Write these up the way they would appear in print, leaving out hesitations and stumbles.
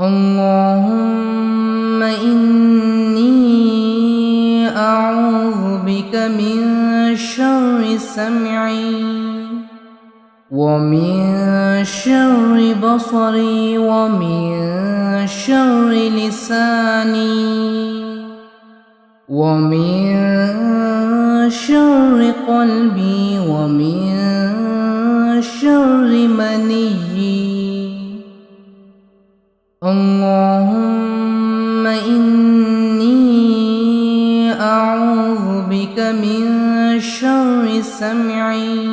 اللهم إني أعوذ بك من شر سمعي ومن شر بصري ومن شر لساني ومن شر قلبي ومن شر منيي. اللهم إني أعوذ بك من شر سمعي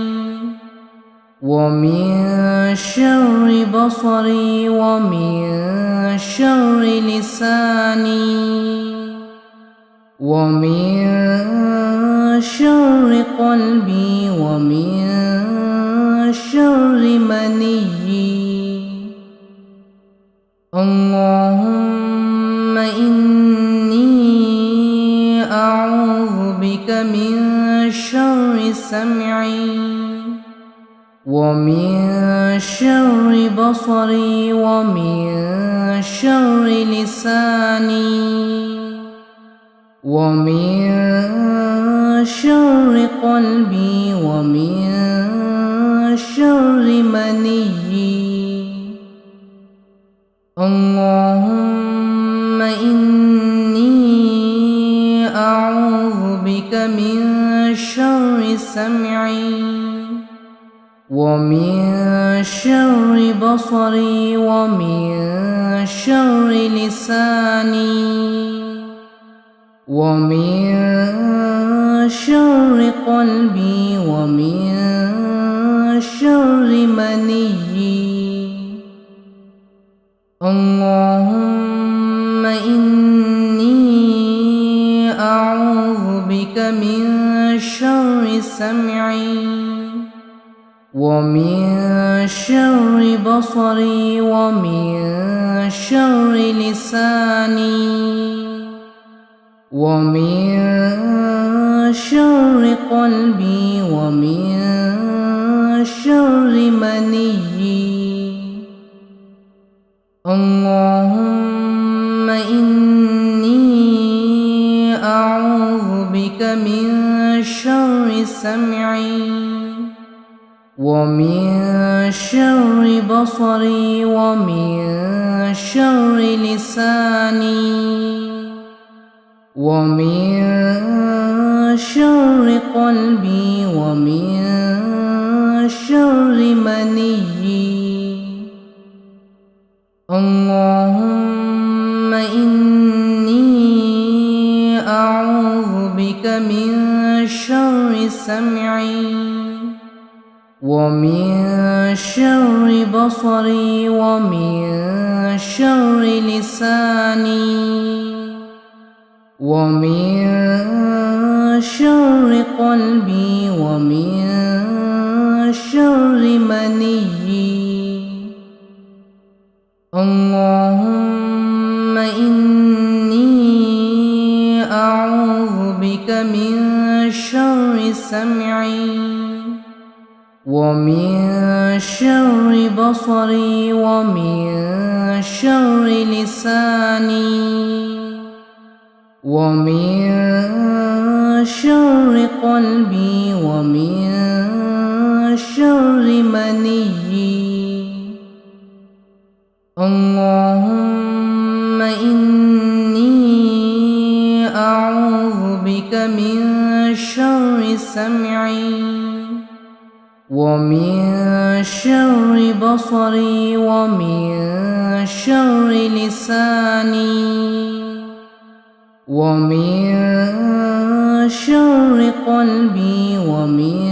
ومن شر بصري ومن شر لساني ومن شر قلبي ومن شر منيي. اللهم إني أعوذ بك من شر سمعي ومن شر بصري ومن شر لساني ومن شر قلبي ومن شر منيي. اللهم إني أعوذ بك من شر سمعي ومن شر بصري ومن شر لساني ومن شر قلبي ومن شر منيي. اللهم إني أعوذ بك من شر سمعي ومن شر بصري ومن شر لساني ومن شر قلبي ومن شر منيي. اللهم إني أعوذ بك من شر سمعي ومن شر بصري ومن شر لساني ومن شر قلبي ومن شر منيي. اللهم إني أعوذ بك من شر سمعي ومن شر بصري ومن شر لساني ومن شر قلبي ومن شر منيي. اللهم إني أعوذ بك من شر سمعي ومن شر بصري ومن شر لساني ومن شر قلبي ومن شر منيي. اللهم إني أعوذ بك من شر سمعي ومن شر بصري ومن شر لساني ومن شر قلبي ومن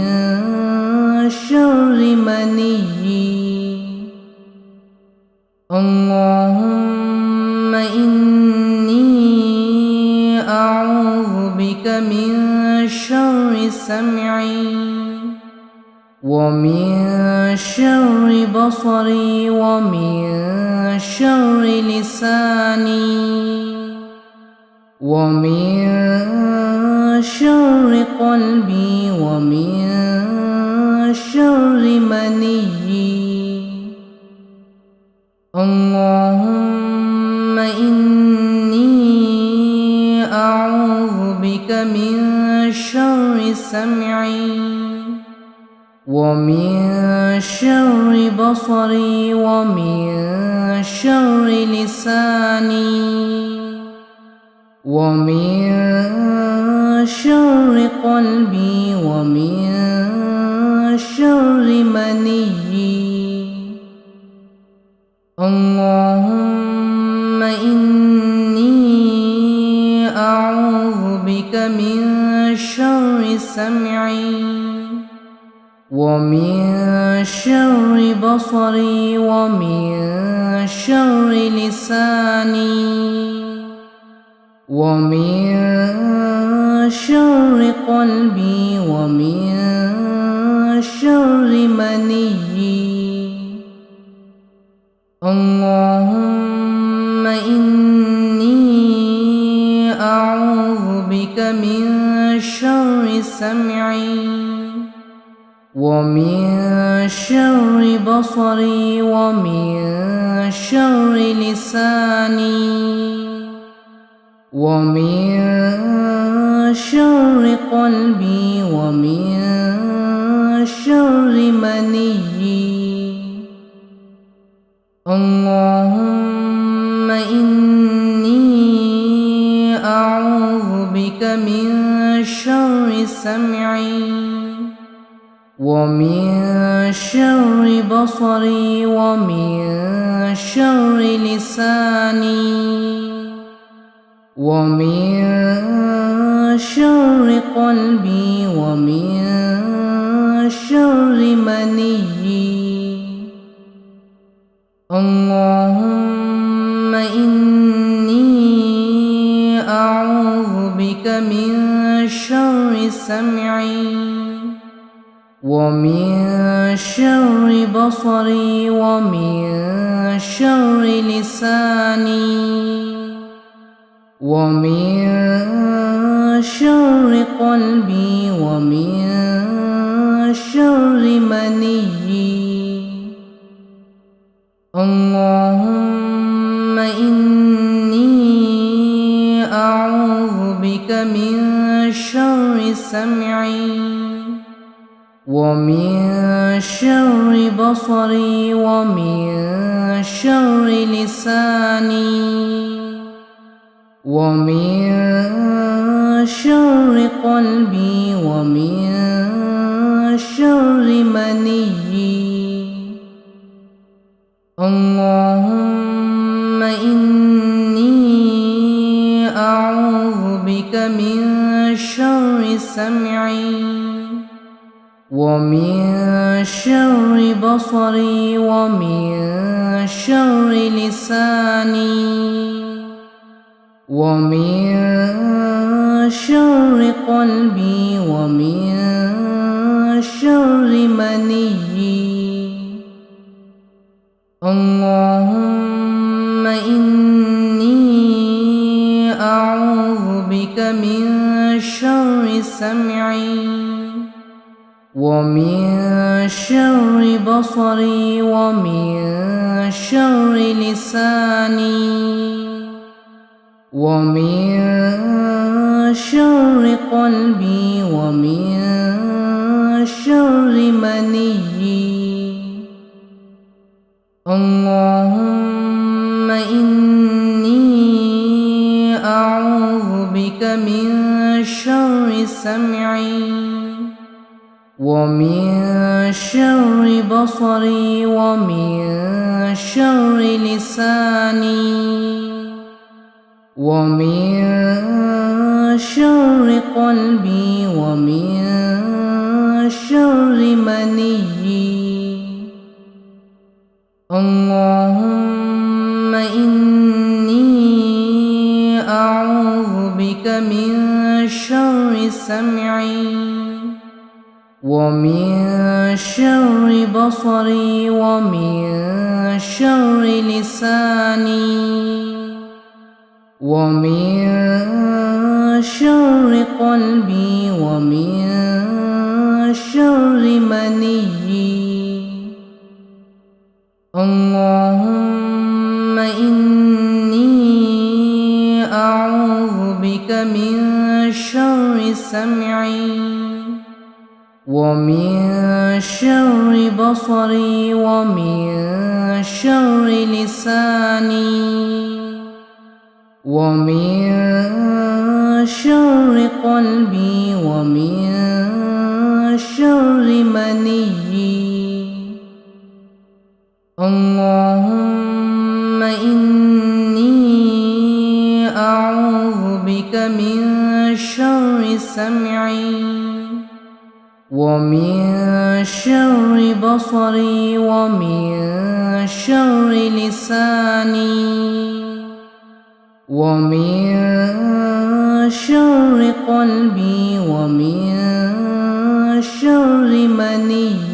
شر منيي. اللهم إني أعوذ بك من شر سمعي ومن شر بصري ومن شر لساني ومن شر قلبي ومن شر منيي. اللهم سمعي ومن شر بصري ومن شر لساني ومن شر قلبي ومن شر مني اللهم إني أعوذ بك من شر سمعي ومن شر بصري ومن شر لساني ومن شر قلبي ومن شر مني اللهم إني أعوذ بك من شر سمعي ومن شر بصري ومن شر لساني ومن شر قلبي ومن شر مني اللهم إني أعوذ بك من شر سمعي ومن شر بصري ومن شر لساني ومن شر قلبي ومن شر مني اللهم إني أعوذ بك من شر سمعي ومن شر بصري ومن شر لساني ومن شر قلبي ومن شر مني اللهم إني أعوذ بك من شر سمعي ومن شر بصري ومن شر لساني ومن شر قلبي ومن شر مني اللهم إني أعوذ بك من شر سمعي ومن شر بصري ومن شر لساني ومن شر قلبي ومن شر مني اللهم إني أعوذ بك من شر سمعي ومن شر بصري ومن شر لساني ومن شر قلبي ومن شر مني اللهم إني أعوذ بك من شر سمعي ومن شر بصري ومن شر لساني ومن شر قلبي ومن شر مني اللهم إني أعوذ بك من شر سمعي ومن شر بصري ومن شر لساني ومن شر قلبي ومن شر مني اللهم إني أعوذ بك من شر سمعي ومن شر بصري ومن شر لساني ومن شر قلبي ومن شر مني. اللهم إني أعوذ بك من شر سمعي ومن شر بصري ومن شر لساني ومن شر قلبي ومن شر مني.